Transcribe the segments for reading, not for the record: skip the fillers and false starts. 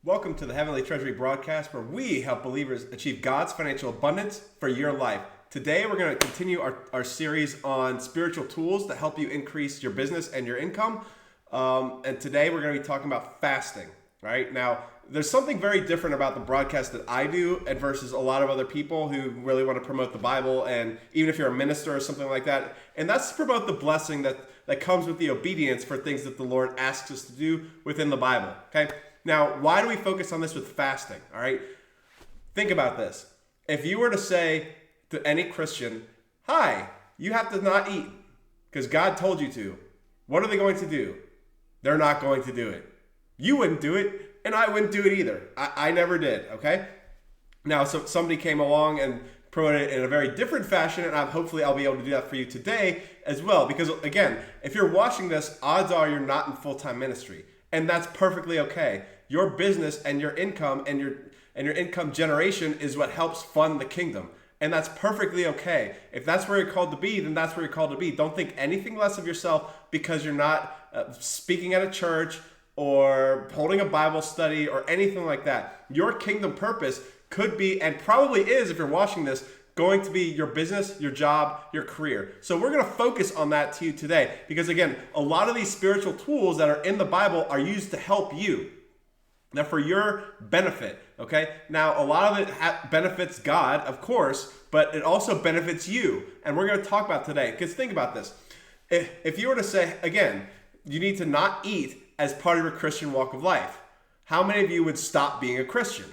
Welcome to the Heavenly Treasury broadcast, where we help believers achieve God's financial abundance for your life. Today, we're going to continue our series on spiritual tools to help you increase your business and your income. And today, we're going to be talking about fasting. Right now, there's something very different about the broadcast that I do and versus a lot of other people who really want to promote the Bible, and even if you're a minister or something like that. And that's to promote the blessing that comes with the obedience for things that the Lord asks us to do within the Bible. Okay. Now, why do we focus on this with fasting? All right. Think about this. If you were to say to any Christian, hi, you have to not eat because God told you to, what are they going to do? They're not going to do it. You wouldn't do it, and I wouldn't do it either. I never did, okay? Now, so somebody came along and promoted it in a very different fashion, and hopefully I'll be able to do that for you today as well. Because, again, if you're watching this, odds are you're not in full-time ministry, and that's perfectly okay. Your business and your income and your income generation is what helps fund the kingdom. And that's perfectly okay. If that's where you're called to be, then that's where you're called to be. Don't think anything less of yourself because you're not speaking at a church or holding a Bible study or anything like that. Your kingdom purpose could be, and probably is if you're watching this, going to be your business, your job, your career. So we're going to focus on that to you today because, again, a lot of these spiritual tools that are in the Bible are used to help you. Now, for your benefit, okay? Now, a lot of it benefits God, of course, but it also benefits you. And we're going to talk about today. Because think about this. If you were to say, again, you need to not eat as part of your Christian walk of life, how many of you would stop being a Christian?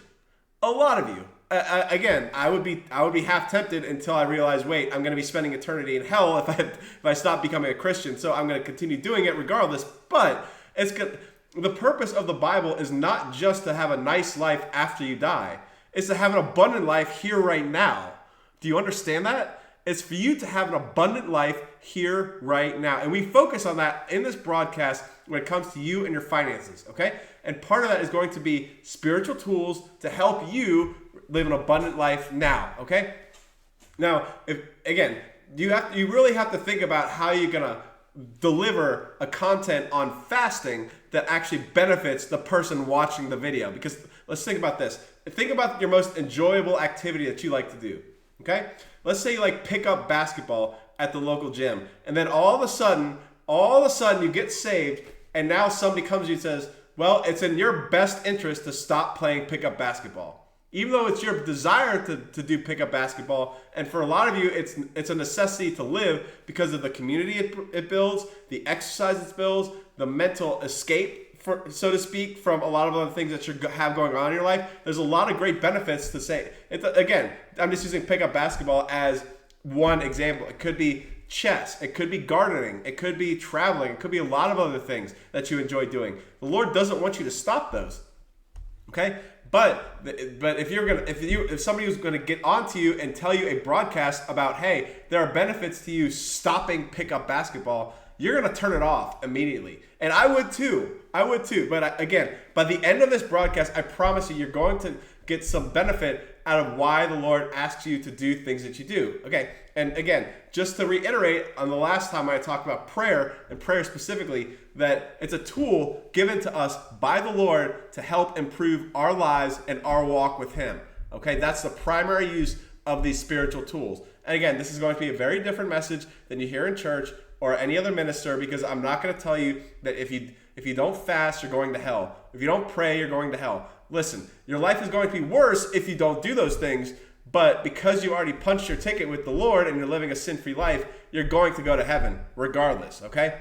A lot of you. Again, I would be half tempted until I realize, wait, I'm going to be spending eternity in hell if I stop becoming a Christian. So I'm going to continue doing it regardless. But it's good. The purpose of the Bible is not just to have a nice life after you die. It's to have an abundant life here right now. Do you understand that? It's for you to have an abundant life here right now. And we focus on that in this broadcast when it comes to you and your finances, okay? And part of that is going to be spiritual tools to help you live an abundant life now, okay? Now, you really have to think about how you're going to deliver a content on fasting that actually benefits the person watching the video. Because let's think about this. Think about your most enjoyable activity that you like to do, okay? Let's say you like pick up basketball at the local gym, and then all of a sudden you get saved, and now somebody comes to you and says, well, it's in your best interest to stop playing pickup basketball. Even though it's your desire to do pickup basketball, and for a lot of you, it's a necessity to live because of the community it builds, the exercise it builds, the mental escape, so to speak, from a lot of other things that you have going on in your life. There's a lot of great benefits to say. Again, I'm just using pickup basketball as one example. It could be chess. It could be gardening. It could be traveling. It could be a lot of other things that you enjoy doing. The Lord doesn't want you to stop those. Okay? But if somebody was going to get onto you and tell you a broadcast about, hey, there are benefits to you stopping pickup basketball, you're going to turn it off immediately. And I would too. But again, by the end of this broadcast, I promise you, you're going to get some benefit out of why the Lord asks you to do things that you do. Okay. And again, just to reiterate on the last time I talked about prayer, and prayer specifically, that it's a tool given to us by the Lord to help improve our lives and our walk with Him. Okay. That's the primary use of these spiritual tools. And again, this is going to be a very different message than you hear in church or any other minister, because I'm not going to tell you that if you don't fast, you're going to hell. If you don't pray, you're going to hell. Listen, your life is going to be worse if you don't do those things, but because you already punched your ticket with the Lord and you're living a sin-free life, you're going to go to heaven regardless, okay?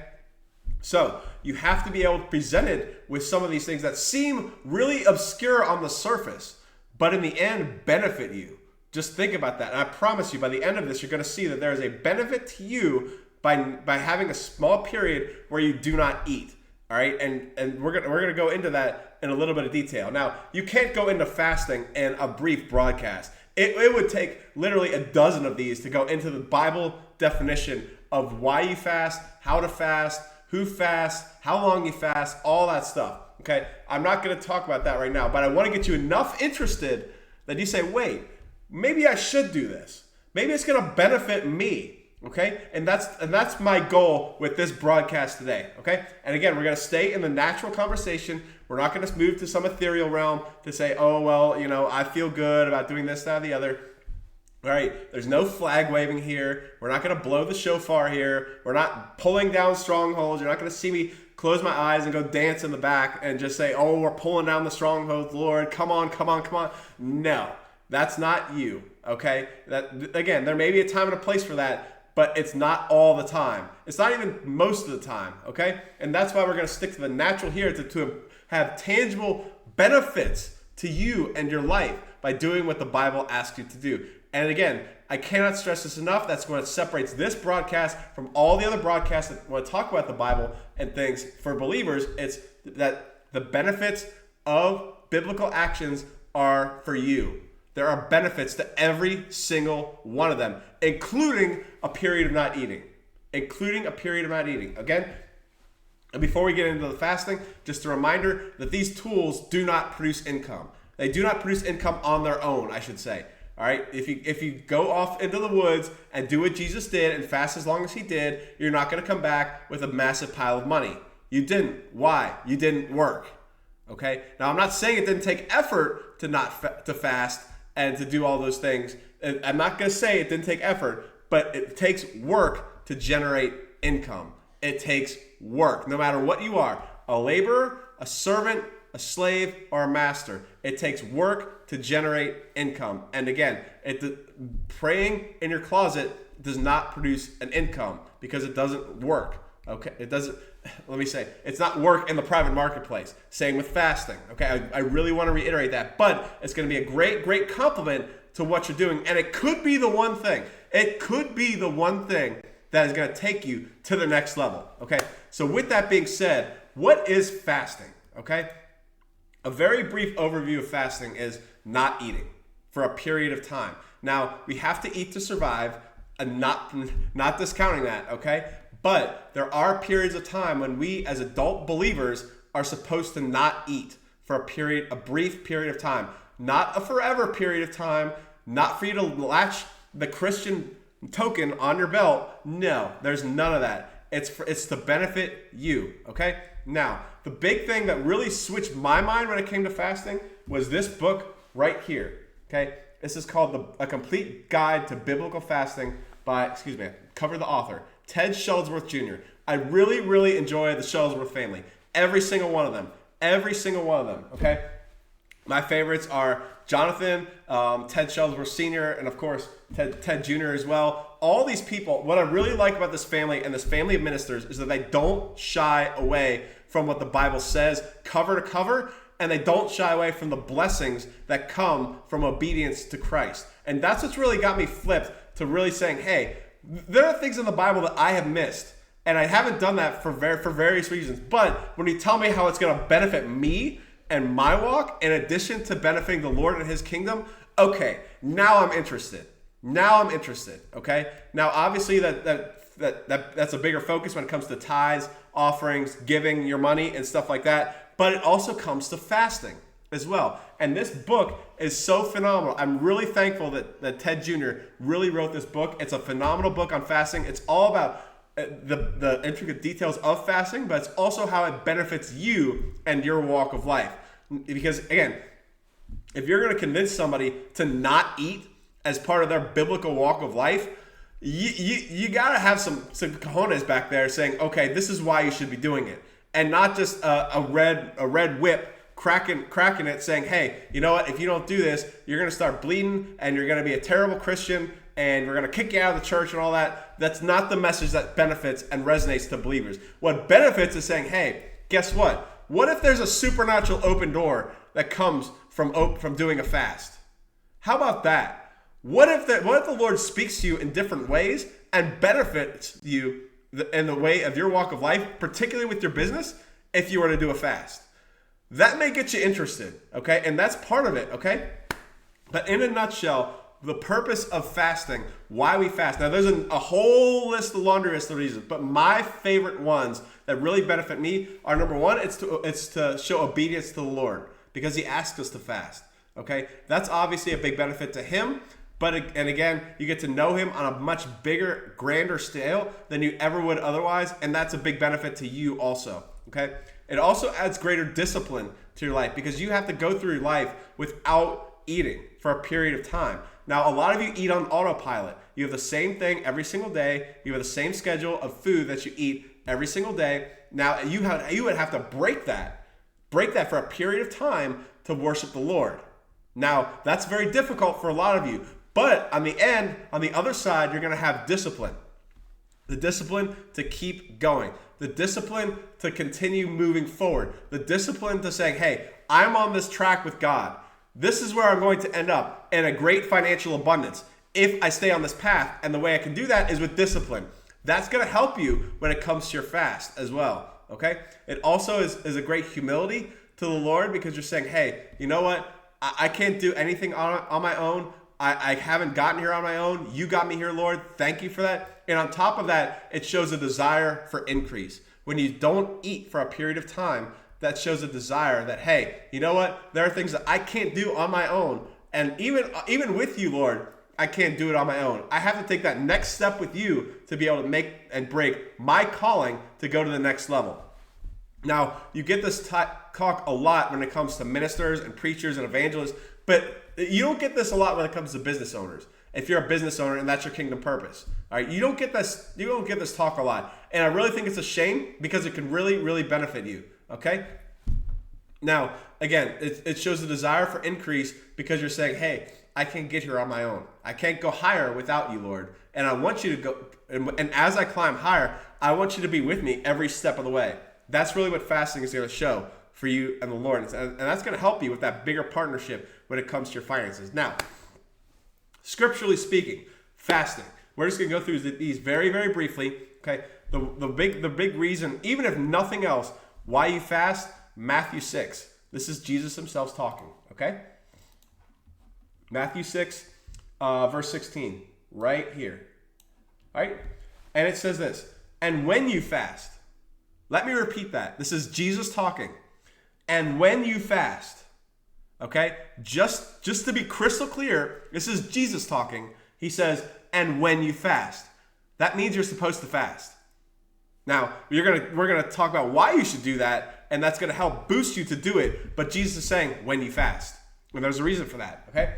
So you have to be able to present it with some of these things that seem really obscure on the surface, but in the end benefit you. Just think about that. And I promise you, by the end of this, you're going to see that there is a benefit to you by having a small period where you do not eat. All right, and we're gonna go into that in a little bit of detail. Now, you can't go into fasting in a brief broadcast. It would take literally a dozen of these to go into the Bible definition of why you fast, how to fast, who fasts, how long you fast, all that stuff. Okay, I'm not going to talk about that right now, but I want to get you enough interested that you say, wait, maybe I should do this. Maybe it's going to benefit me. Okay, and that's my goal with this broadcast today. Okay, and again, we're gonna stay in the natural conversation. We're not gonna move to some ethereal realm to say, oh well, I feel good about doing this, that, or the other. All right, there's no flag waving here. We're not gonna blow the shofar here. We're not pulling down strongholds. You're not gonna see me close my eyes and go dance in the back and just say, oh, we're pulling down the strongholds, Lord. Come on, come on, come on. No, that's not you. Okay, that again, there may be a time and a place for that. But it's not all the time. It's not even most of the time, okay? And that's why we're going to stick to the natural here to have tangible benefits to you and your life by doing what the Bible asks you to do. And again, I cannot stress this enough. That's what separates this broadcast from all the other broadcasts that want to talk about the Bible and things for believers. It's that the benefits of biblical actions are for you. There are benefits to every single one of them, including a period of not eating. Again, and before we get into the fasting, just a reminder that these tools do not produce income. They do not produce income on their own, I should say. All right, if you go off into the woods and do what Jesus did and fast as long as he did, you're not going to come back with a massive pile of money. You didn't. Why? You didn't work. Okay? Now, I'm not saying it didn't take effort to fast and to do all those things. I'm not going to say it didn't take effort, but it takes work to generate income. It takes work, no matter what you are, a laborer, a servant, a slave, or a master. It takes work to generate income. And again, praying in your closet does not produce an income because it doesn't work. Okay, it doesn't. Let me say, it's not work in the private marketplace. Same with fasting. Okay, I really want to reiterate that, but it's going to be a great compliment to what you're doing, and it could be the one thing. It could be the one thing that is going to take you to the next level. Okay, so with that being said, what is fasting? Okay, a very brief overview of fasting is not eating for a period of time. Now, we have to eat to survive, and not discounting that. Okay. But there are periods of time when we as adult believers are supposed to not eat for a brief period of time. Not a forever period of time, not for you to latch the Christian token on your belt. No, there's none of that. It's to benefit you, okay? Now, the big thing that really switched my mind when it came to fasting was this book right here, okay? This is called A Complete Guide to Biblical Fasting by, cover the author, Ted Shuttlesworth Jr. I really enjoy the Shuttlesworth family. Every single one of them, okay? My favorites are Jonathan, Ted Shuttlesworth Sr., and of course, Ted Jr. as well. All these people, what I really like about this family and this family of ministers is that they don't shy away from what the Bible says cover to cover, and they don't shy away from the blessings that come from obedience to Christ. And that's what's really got me flipped to really saying, hey, there are things in the Bible that I have missed, and I haven't done that for various reasons. But when you tell me how it's going to benefit me and my walk, in addition to benefiting the Lord and his kingdom, okay, now I'm interested. Okay? Now, obviously, that's a bigger focus when it comes to tithes, offerings, giving your money, and stuff like that. But it also comes to fasting as well. And this book is so phenomenal. I'm really thankful that Ted Jr. really wrote this book. It's a phenomenal book on fasting. It's all about the intricate details of fasting, but it's also how it benefits you and your walk of life. Because again, if you're going to convince somebody to not eat as part of their biblical walk of life, you got to have some cojones back there saying, okay, this is why you should be doing it. And not just a red whip cracking it saying, hey, you know what, if you don't do this, you're going to start bleeding and you're going to be a terrible Christian and we're going to kick you out of the church and all that. That's not the message that benefits and resonates to believers. What benefits is saying, hey, guess what? What if there's a supernatural open door that comes from doing a fast? How about that? What if the Lord speaks to you in different ways and benefits you in the way of your walk of life, particularly with your business, if you were to do a fast? That may get you interested, okay? And that's part of it, okay? But in a nutshell, the purpose of fasting, why we fast. Now, there's a whole laundry list of reasons, but my favorite ones that really benefit me are, number one, it's to show obedience to the Lord because he asked us to fast, okay? That's obviously a big benefit to him. And again, you get to know him on a much bigger, grander scale than you ever would otherwise. And that's a big benefit to you also. Okay. It also adds greater discipline to your life because you have to go through your life without eating for a period of time. Now, a lot of you eat on autopilot. You have the same thing every single day. You have the same schedule of food that you eat every single day. Now, you would have to break that for a period of time to worship the Lord. Now, that's very difficult for a lot of you. But on the other side, you're going to have discipline. The discipline to keep going. The discipline to continue moving forward. The discipline to saying, hey, I'm on this track with God. This is where I'm going to end up in a great financial abundance if I stay on this path. And the way I can do that is with discipline. That's going to help you when it comes to your fast as well. Okay? It also is a great humility to the Lord because you're saying, hey, you know what? I can't do anything on my own. I haven't gotten here on my own. You got me here, Lord. Thank you for that. And on top of that, it shows a desire for increase. When you don't eat for a period of time, that shows a desire that, hey, you know what? There are things that I can't do on my own. And even with you, Lord, I can't do it on my own. I have to take that next step with you to be able to make and break my calling to go to the next level. Now, you get this talk a lot when it comes to ministers and preachers and evangelists, but you don't get this a lot when it comes to business owners. If you're a business owner and that's your kingdom purpose, all right, you don't get this talk a lot. And I really think it's a shame because it can really, really benefit you. Okay. Now, again, it shows a desire for increase because you're saying, hey, I can't get here on my own. I can't go higher without you, Lord. And I want you to go. And as I climb higher, I want you to be with me every step of the way. That's really what fasting is going to show for you and the Lord. And that's going to help you with that bigger partnership when it comes to your finances. Now, scripturally speaking, fasting. We're just going to go through these very, very briefly. Okay. The big reason, even if nothing else, why you fast, Matthew 6. This is Jesus himself talking. Okay. Matthew 6, verse 16, right here. All right. And it says this, and when you fast, let me repeat that. This is Jesus talking. And when you fast, okay, just to be crystal clear, this is Jesus talking. He says, and when you fast, that means you're supposed to fast. Now, we're gonna talk about why you should do that, and that's gonna help boost you to do it. But Jesus is saying, when you fast, and there's a reason for that, okay?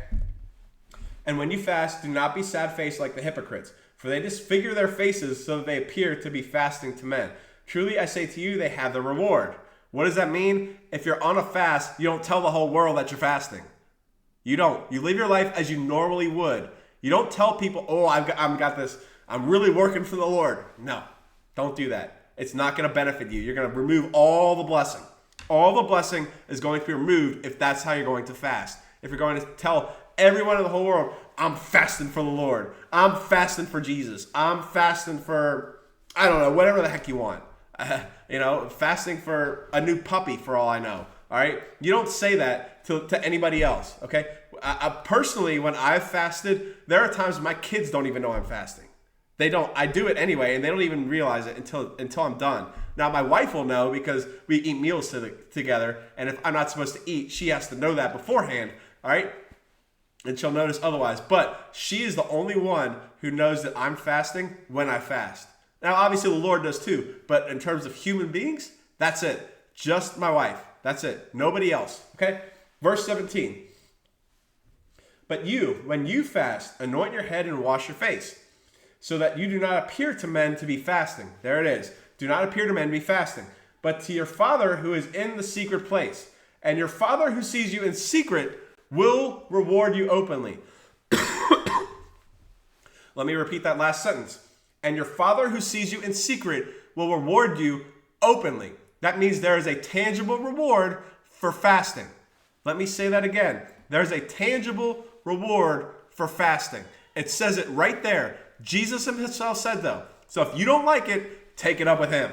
And when you fast, do not be sad-faced like the hypocrites, for they disfigure their faces so that they appear to be fasting to men. Truly, I say to you, they have the reward. What does that mean? If you're on a fast, you don't tell the whole world that you're fasting. You don't. You live your life as you normally would. You don't tell people, oh, I've got this. I'm really working for the Lord. No, don't do that. It's not going to benefit you. You're going to remove all the blessing. All the blessing is going to be removed if that's how you're going to fast. If you're going to tell everyone in the whole world, I'm fasting for the Lord. I'm fasting for Jesus. I'm fasting for, I don't know, whatever the heck you want. Fasting for a new puppy for all I know. All right. You don't say that to anybody else. Okay. I personally, when I've fasted, there are times when my kids don't even know I'm fasting. They don't. I do it anyway, and they don't even realize it until I'm done. Now, my wife will know because we eat meals together, and if I'm not supposed to eat, she has to know that beforehand. All right. And she'll notice otherwise. But she is the only one who knows that I'm fasting when I fast. Now, obviously, the Lord does too. But in terms of human beings, that's it. Just my wife. That's it. Nobody else. Okay? Verse 17. But you, when you fast, anoint your head and wash your face, so that you do not appear to men to be fasting. There it is. Do not appear to men to be fasting, but to your Father who is in the secret place. And your Father who sees you in secret will reward you openly. Let me repeat that last sentence. And your Father who sees you in secret will reward you openly. That means there is a tangible reward for fasting. Let me say that again. There's a tangible reward for fasting. It says it right there. Jesus himself said though. So if you don't like it, take it up with him.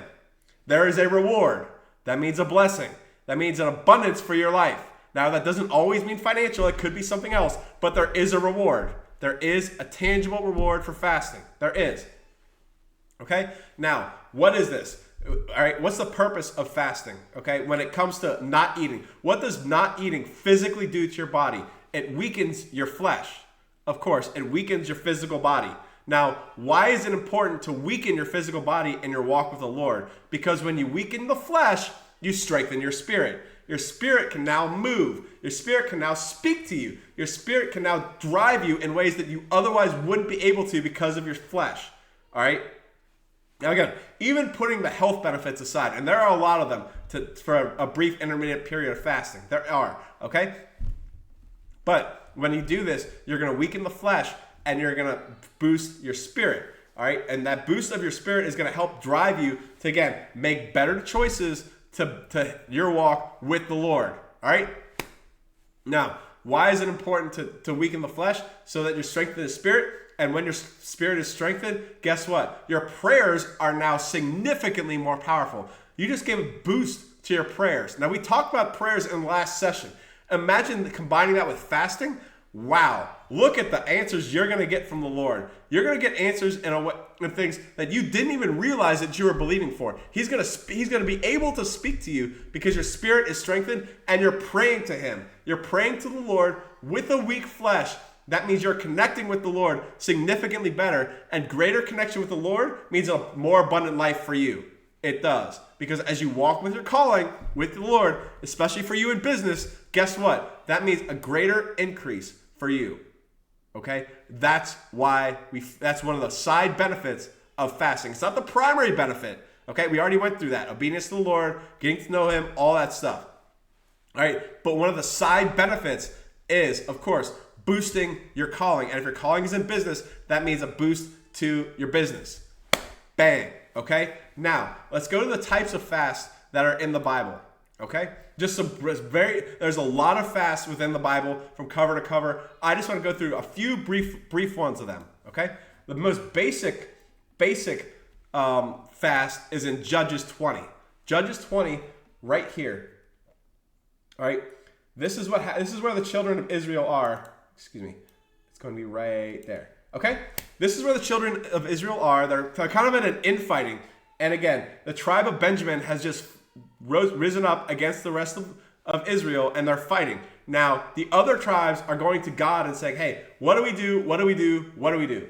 There is a reward. That means a blessing. That means an abundance for your life. Now that doesn't always mean financial. It could be something else. But there is a reward. There is a tangible reward for fasting. There is. Okay? Now, what is this? All right, what's the purpose of fasting? Okay, when it comes to not eating, what does not eating physically do to your body? It weakens your flesh. of course, it weakens your physical body. Now, why is it important to weaken your physical body in your walk with the Lord? Because when you weaken the flesh, you strengthen your spirit. Your spirit can now move. Your spirit can now speak to you. Your spirit can now drive you in ways that you otherwise wouldn't be able to because of your flesh. All right? Now again, even putting the health benefits aside, and there are a lot of them for a brief intermittent period of fasting. There are, okay? But when you do this, you're going to weaken the flesh and you're going to boost your spirit. All right? And that boost of your spirit is going to help drive you to, again, make better choices to your walk with the Lord. All right? Now, why is it important to weaken the flesh? So that you're strengthened in the spirit. And when your spirit is strengthened, guess what? Your prayers are now significantly more powerful. You just gave a boost to your prayers. Now, we talked about prayers in the last session. Imagine combining that with fasting. Wow. Look at the answers you're going to get from the Lord. You're going to get answers in things that you didn't even realize that you were believing for. He's going to be able to speak to you because your spirit is strengthened and you're praying to him. You're praying to the Lord with a weak flesh. That means you're connecting with the Lord significantly better, and greater connection with the Lord means a more abundant life for you. It does. Because as you walk with your calling with the Lord, especially for you in business, guess what? That means a greater increase for you. Okay? That's why that's one of the side benefits of fasting. It's not the primary benefit. Okay? We already went through that. Obedience to the Lord, getting to know him, all that stuff. All right? But one of the side benefits is, of course, boosting your calling. And if your calling is in business, that means a boost to your business. Bang. Okay? Now, let's go to the types of fasts that are in the Bible. Okay? There's a lot of fasts within the Bible from cover to cover. I just want to go through a few brief ones of them. Okay? The most basic fast is in Judges 20. Judges 20, right here. All right? This is where the children of Israel are. Excuse me. It's going to be right there. Okay? This is where the children of Israel are. They're kind of in an infighting. And again, the tribe of Benjamin has just risen up against the rest of Israel, and they're fighting. Now, the other tribes are going to God and saying, hey, what do we do? What do we do? What do we do?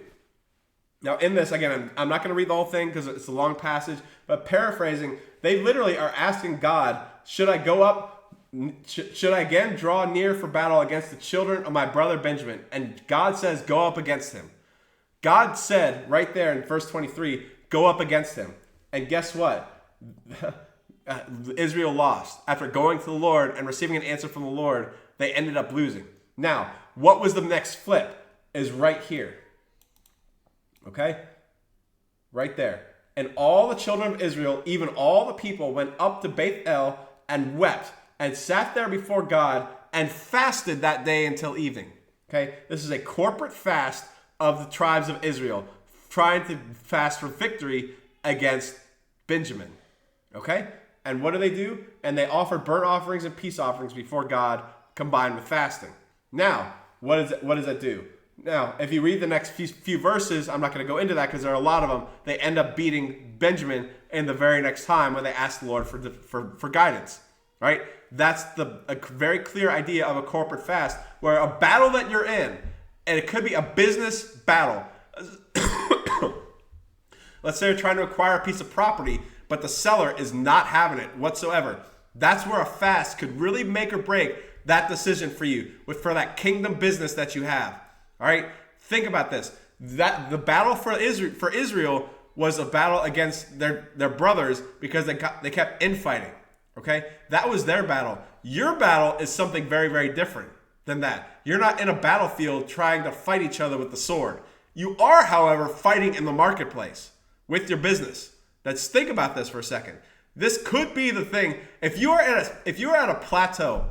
Now, in this, again, I'm not going to read the whole thing because it's a long passage, but paraphrasing, they literally are asking God, should I go up? Should I again draw near for battle against the children of my brother Benjamin? And God says, go up against him. God said right there in verse 23, go up against him. And guess what? Israel lost. After going to the Lord and receiving an answer from the Lord, they ended up losing. Now, what was the next flip? Is right here. Okay? Right there. And all the children of Israel, even all the people, went up to Beth El and wept and sat there before God and fasted that day until evening. Okay? This is a corporate fast of the tribes of Israel, trying to fast for victory against Benjamin. Okay? And what do? And they offered burnt offerings and peace offerings before God combined with fasting. Now, what does that do? Now, if you read the next few verses, I'm not going to go into that because there are a lot of them. They end up beating Benjamin in the very next time when they ask the Lord for guidance. Right? That's a very clear idea of a corporate fast, where a battle that you're in, and it could be a business battle. Let's say you're trying to acquire a piece of property, but the seller is not having it whatsoever. That's where a fast could really make or break that decision for you, for that kingdom business that you have. All right? Think about this. That the battle for Israel was a battle against their brothers because they kept infighting. Okay? That was their battle. Your battle is something very, very different than that. You're not in a battlefield trying to fight each other with the sword. You are, however, fighting in the marketplace with your business. Let's think about this for a second. This could be the thing. If you are at a plateau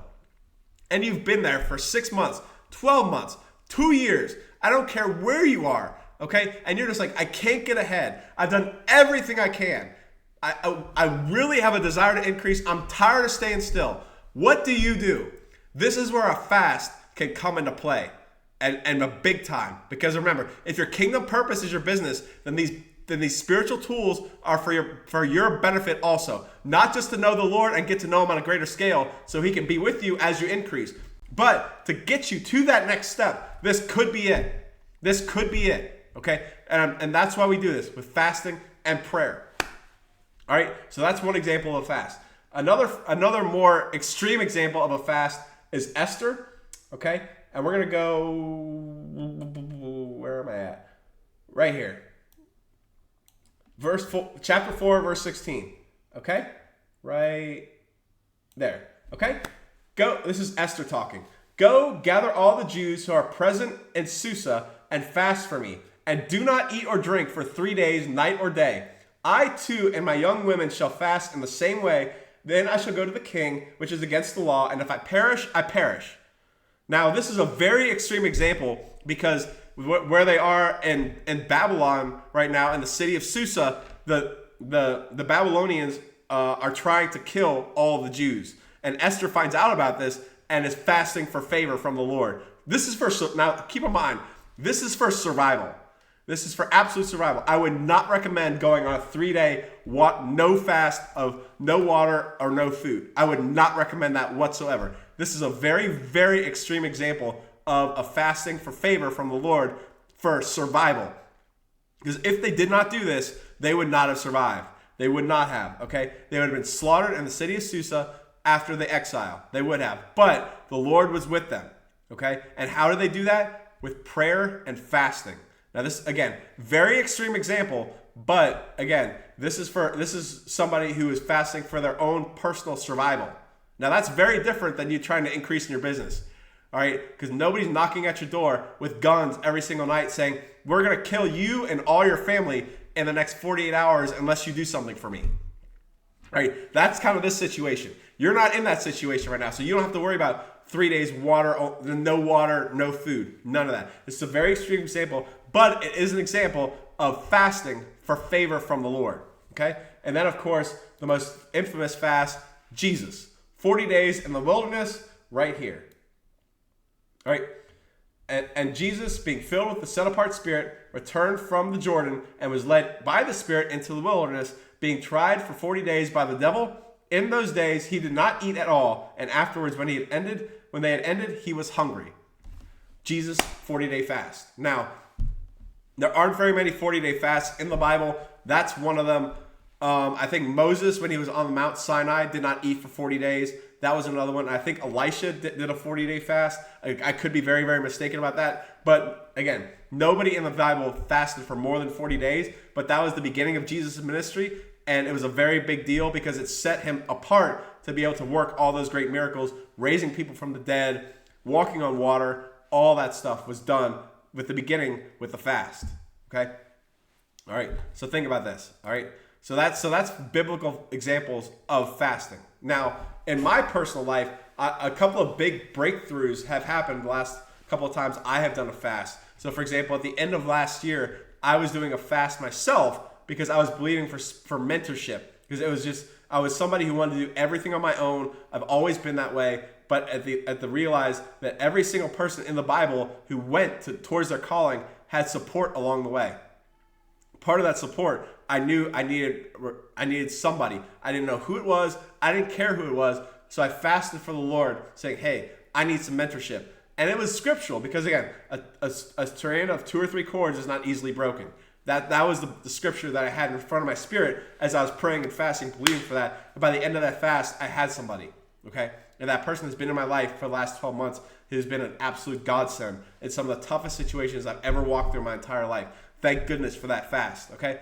and you've been there for 6 months, 12 months, 2 years, I don't care where you are, okay? And you're just like, I can't get ahead. I've done everything I can. I really have a desire to increase. I'm tired of staying still. What do? This is where a fast can come into play, and a big time. Because remember, if your kingdom purpose is your business, then these spiritual tools are for your benefit also. Not just to know the Lord and get to know him on a greater scale so he can be with you as you increase. But to get you to that next step, this could be it. This could be it. Okay? And that's why we do this with fasting and prayer. All right? So that's one example of a fast. Another more extreme example of a fast is Esther. Okay? And we're going to go, where am I at? Right here. Chapter 4, verse 16. Okay? Right there. Okay? Go. This is Esther talking. Go, gather all the Jews who are present in Susa and fast for me. And do not eat or drink for 3 days, night or day. I too and my young women shall fast in the same way. Then I shall go to the king, which is against the law. And if I perish, I perish. Now, this is a very extreme example because where they are in Babylon right now, in the city of Susa, the Babylonians are trying to kill all the Jews. And Esther finds out about this and is fasting for favor from the Lord. This is for, now keep in mind, this is for survival. This is for absolute survival. I would not recommend going on a 3-day no fast of no water or no food. I would not recommend that whatsoever. This is a very, very extreme example of a fasting for favor from the Lord for survival. Because if they did not do this, they would not have survived. They would not have, okay? They would have been slaughtered in the city of Susa after the exile. They would have. But the Lord was with them, okay? And how did they do that? With prayer and fasting. Now this, again, very extreme example, but again, this is somebody who is fasting for their own personal survival. Now that's very different than you trying to increase in your business, all right? Because nobody's knocking at your door with guns every single night saying, we're going to kill you and all your family in the next 48 hours unless you do something for me, all right? That's kind of this situation. You're not in that situation right now, so you don't have to worry about 3 days water, no food, none of that. It's a very extreme example, but it is an example of fasting for favor from the Lord, okay? And then, of course, the most infamous fast, Jesus. 40 days in the wilderness, right here. All right? And Jesus, being filled with the set-apart Spirit, returned from the Jordan and was led by the Spirit into the wilderness, being tried for 40 days by the devil. In those days, he did not eat at all, and afterwards, when they had ended, he was hungry. Jesus, 40-day fast. Now, there aren't very many 40-day fasts in the Bible. That's one of them. I think Moses, when he was on the Mount Sinai, did not eat for 40 days. That was another one. I think Elisha did a 40-day fast. I could be very, very mistaken about that. But again, nobody in the Bible fasted for more than 40 days. But that was the beginning of Jesus' ministry. And it was a very big deal because it set him apart to be able to work all those great miracles, raising people from the dead, walking on water. All that stuff was done with the beginning with the fast. Okay? All right. So think about this. All right. So that's biblical examples of fasting. Now, in my personal life, a couple of big breakthroughs have happened the last couple of times I have done a fast. So, for example, at the end of last year, I was doing a fast myself because I was believing for mentorship. Because I was somebody who wanted to do everything on my own. I've always been that way. But at the realize that every single person in the Bible who went towards their calling had support along the way. Part of that support, I knew I needed somebody. I didn't know who it was. I didn't care who it was. So I fasted for the Lord, saying, hey, I need some mentorship. And it was scriptural because, again, a strand of 2 or 3 cords is not easily broken. That was the scripture that I had in front of my spirit as I was praying and fasting, believing for that. And by the end of that fast, I had somebody, okay? And that person has been in my life for the last 12 months. He has been an absolute godsend in some of the toughest situations I've ever walked through my entire life. Thank goodness for that fast, okay?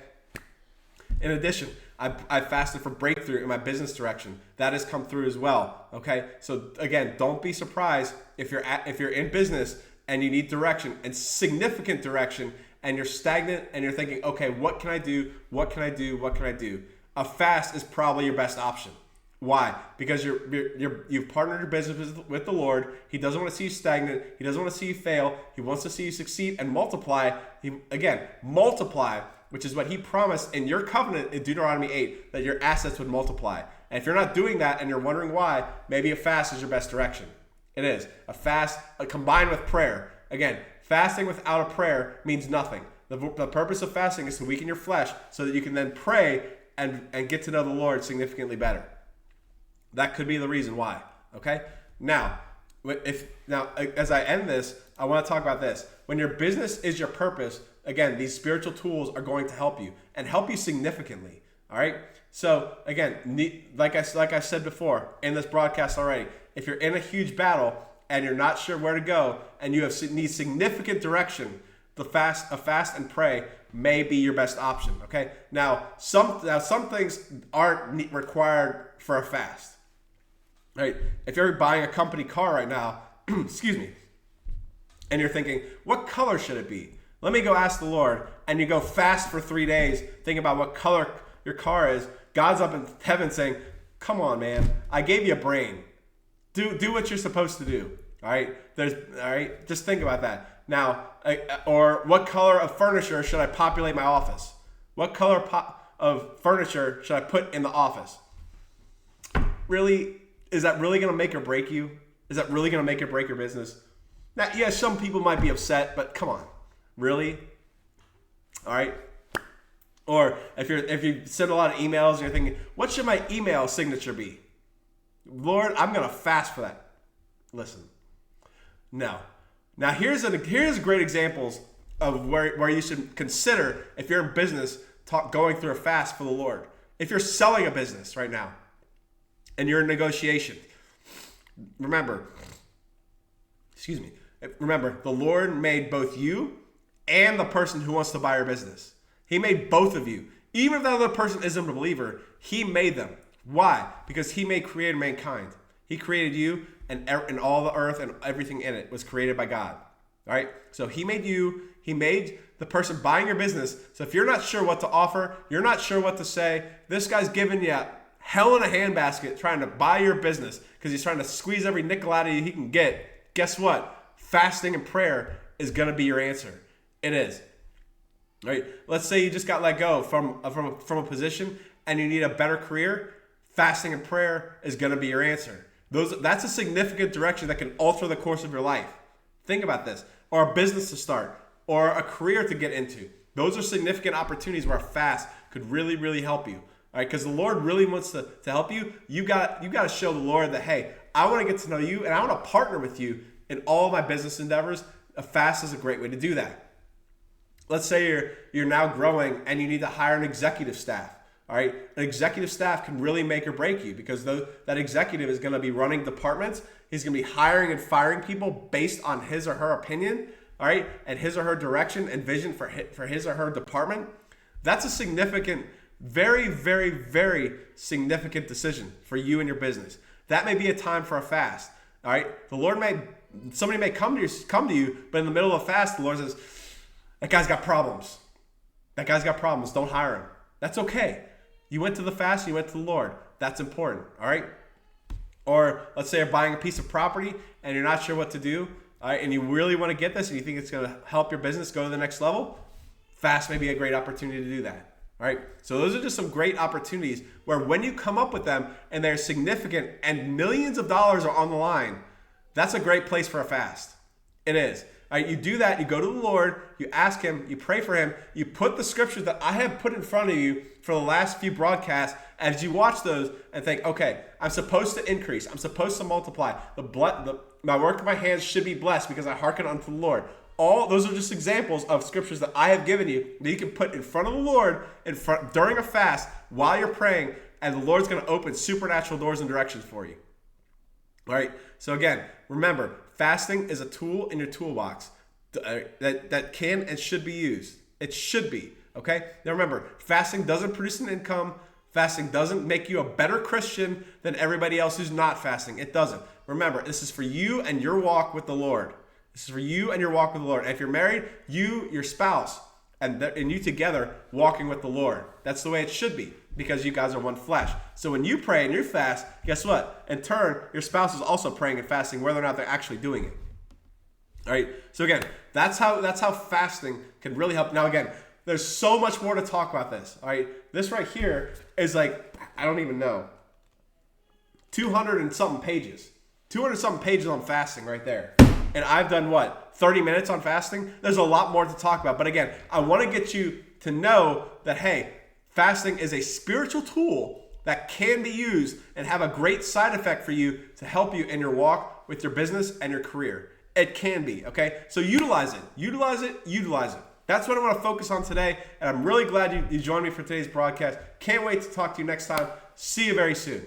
In addition, I fasted for breakthrough in my business direction. That has come through as well, okay? So again, don't be surprised if you're in business and you need direction and significant direction and you're stagnant and you're thinking, okay, what can I do? What can I do? What can I do? A fast is probably your best option. Why? Because you've partnered your business with the Lord. He doesn't want to see you stagnant. He doesn't want to see you fail. He wants to see you succeed and multiply. Multiply, which is what he promised in your covenant in Deuteronomy 8, that your assets would multiply. And if you're not doing that and you're wondering why, maybe a fast is your best direction. It is. A fast combined with prayer. Again, fasting without a prayer means nothing. The purpose of fasting is to weaken your flesh so that you can then pray and get to know the Lord significantly better. That could be the reason why, okay? Now, as I end this, I want to talk about this. When your business is your purpose, again, these spiritual tools are going to help you and help you significantly. All right. So again, like I said before in this broadcast already, if you're in a huge battle and you're not sure where to go and you need significant direction, a fast and pray may be your best option. Okay. Now some things aren't required for a fast. Right? If you're buying a company car right now, excuse me, and you're thinking, what color should it be? Let me go ask the Lord, and you go fast for 3 days, think about what color your car is. God's up in heaven saying, come on, man, I gave you a brain. Do what you're supposed to do. All right? All right? Just think about that. Now, or what color of furniture should I populate my office? What color of furniture should I put in the office? Really? Is that really going to make or break you? Is that really going to make or break your business? Now, yeah, some people might be upset, but come on. Really? All right? Or if you send a lot of emails and you're thinking, what should my email signature be? Lord, I'm going to fast for that. Listen. No. Now, here's great examples of where you should consider, if you're in business, going through a fast for the Lord. If you're selling a business right now, and you're in negotiation, remember, the Lord made both you and the person who wants to buy your business. He made both of you. Even if that other person isn't a believer, he made them. Why? Because he created mankind. He created you, and all the earth and everything in it was created by God. All right? So he made you. He made the person buying your business. So if you're not sure what to offer, you're not sure what to say, this guy's giving you hell in a handbasket trying to buy your business because he's trying to squeeze every nickel out of you he can get. Guess what? Fasting and prayer is going to be your answer. It is. All right? Let's say you just got let go from a position and you need a better career. Fasting and prayer is going to be your answer. That's a significant direction that can alter the course of your life. Think about this. Or a business to start, or a career to get into. Those are significant opportunities where a fast could really, really help you. All right, because the Lord really wants to help you. You got to show the Lord that, hey, I want to get to know you and I want to partner with you in all of my business endeavors. A fast is a great way to do that. Let's say you're now growing and you need to hire an executive staff. All right, an executive staff can really make or break you because that executive is going to be running departments. He's going to be hiring and firing people based on his or her opinion, all right, and his or her direction and vision for his or her department. That's a significant, very, very, very significant decision for you and your business. That may be a time for a fast. All right, somebody may come to you, but in the middle of a fast, the Lord says, that guy's got problems. Don't hire him. That's okay. You went to the fast, you went to the Lord. That's important, all right? Or let's say you're buying a piece of property and you're not sure what to do, all right, and you really want to get this and you think it's going to help your business go to the next level, fast may be a great opportunity to do that, all right? So those are just some great opportunities where when you come up with them and they're significant and millions of dollars are on the line, that's a great place for a fast. It is. All right, you do that, you go to the Lord, you ask him, you pray for him, you put the scriptures that I have put in front of you for the last few broadcasts, as you watch those and think, okay, I'm supposed to increase, I'm supposed to multiply, my work of my hands should be blessed because I hearken unto the Lord. All those are just examples of scriptures that I have given you that you can put in front of the Lord during a fast while you're praying, and the Lord's going to open supernatural doors and directions for you. All right, so again, remember, fasting is a tool in your toolbox that can and should be used. It should be, okay? Now remember, fasting doesn't produce an income. Fasting doesn't make you a better Christian than everybody else who's not fasting. It doesn't. Remember, this is for you and your walk with the Lord. This is for you and your walk with the Lord. And if you're married, your spouse, and you together walking with the Lord. That's the way it should be because you guys are one flesh. So when you pray and you fast, guess what? In turn, your spouse is also praying and fasting whether or not they're actually doing it. All right? So again, that's how fasting can really help. Now again, there's so much more to talk about this. All right? This right here is like, I don't even know, 200 and something pages. 200 something pages on fasting right there. And I've done what? 30 minutes on fasting? There's a lot more to talk about. But again, I want to get you to know that, hey, fasting is a spiritual tool that can be used and have a great side effect for you to help you in your walk with your business and your career. It can be, okay? So utilize it. Utilize it. Utilize it. That's what I want to focus on today, and I'm really glad you joined me for today's broadcast. Can't wait to talk to you next time. See you very soon.